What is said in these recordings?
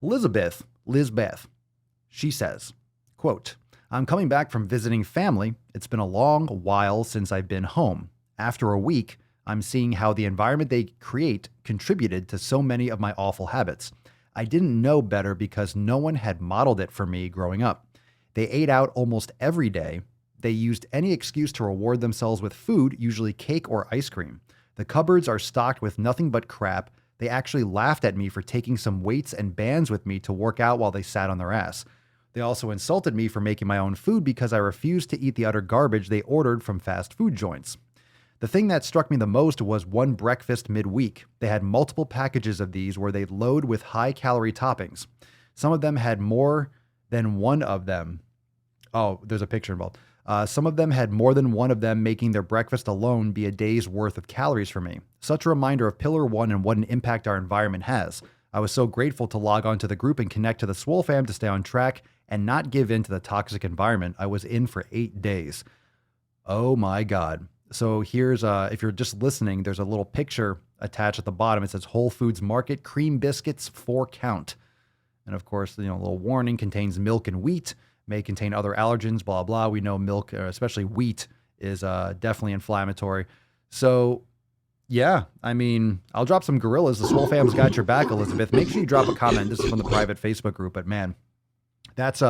Lizbeth, she says, quote, I'm coming back from visiting family. It's been a long while since I've been home. After a week, I'm seeing how the environment they create contributed to so many of my awful habits. I didn't know better because no one had modeled it for me growing up. They ate out almost every day. They used any excuse to reward themselves with food, usually cake or ice cream. The cupboards are stocked with nothing but crap. They actually laughed at me for taking some weights and bands with me to work out while they sat on their ass. They also insulted me for making my own food because I refused to eat the utter garbage they ordered from fast food joints. The thing that struck me the most was one breakfast midweek. They had multiple packages of these where they'd load with high-calorie toppings. Some of them had more than one of them. Oh, there's a picture involved. Some of them had more than one of them, making their breakfast alone be a day's worth of calories for me. Such a reminder of Pillar 1 and what an impact our environment has. I was so grateful to log on to the group and connect to the Swole fam to stay on track and not give in to the toxic environment I was in for 8 days. Oh my God. So here's, if you're just listening, there's a little picture attached at the bottom. It says Whole Foods Market, cream biscuits, 4 count. And of course, a little warning, contains milk and wheat, may contain other allergens, blah, blah. We know milk, especially wheat, is definitely inflammatory. So yeah, I mean, I'll drop some gorillas. The Swole fam's got your back, Elizabeth. Make sure you drop a comment. This is from the private Facebook group, but man, that's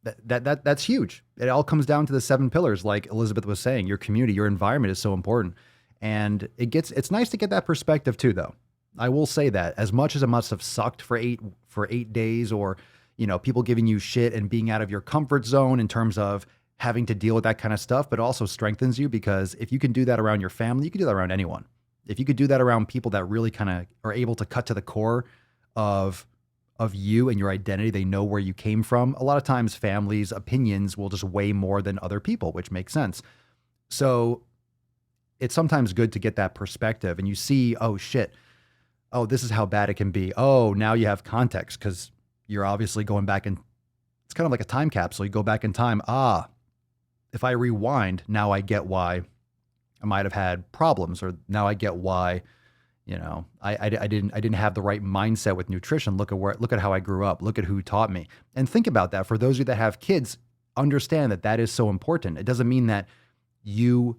that's huge. It all comes down to the 7 pillars, like Elizabeth was saying. Your community, your environment is so important. And it's nice to get that perspective too, though. I will say that as much as it must have sucked for 8 days, or, people giving you shit and being out of your comfort zone in terms of having to deal with that kind of stuff, but also strengthens you, because if you can do that around your family, you can do that around anyone. If you could do that around people that really kind of are able to cut to the core of you and your identity, they know where you came from. A lot of times families' opinions will just weigh more than other people, which makes sense. So it's sometimes good to get that perspective, and you see, oh shit, oh, this is how bad it can be. Oh, now you have context because you're obviously going back, and it's kind of like a time capsule. You go back in time. If I rewind, now I get why I might have had problems, or now I get why, I didn't have the right mindset with nutrition. Look at how I grew up. Look at who taught me. And think about that. For those of you that have kids, understand that is so important. It doesn't mean that you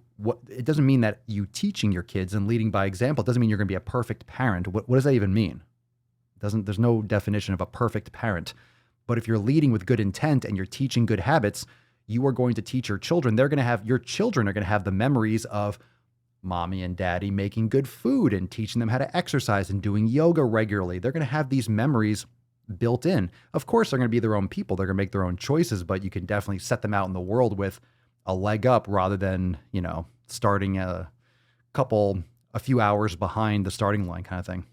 teaching your kids and leading by example. It doesn't mean you're going to be a perfect parent. What does that even mean? There's no definition of a perfect parent. But if you're leading with good intent and you're teaching good habits, you are going to teach your children. Your children are going to have the memories of mommy and daddy making good food and teaching them how to exercise and doing yoga regularly. They're going to have these memories built in. Of course, they're going to be their own people. They're going to make their own choices, but you can definitely set them out in the world with a leg up rather than, starting a few hours behind the starting line kind of thing.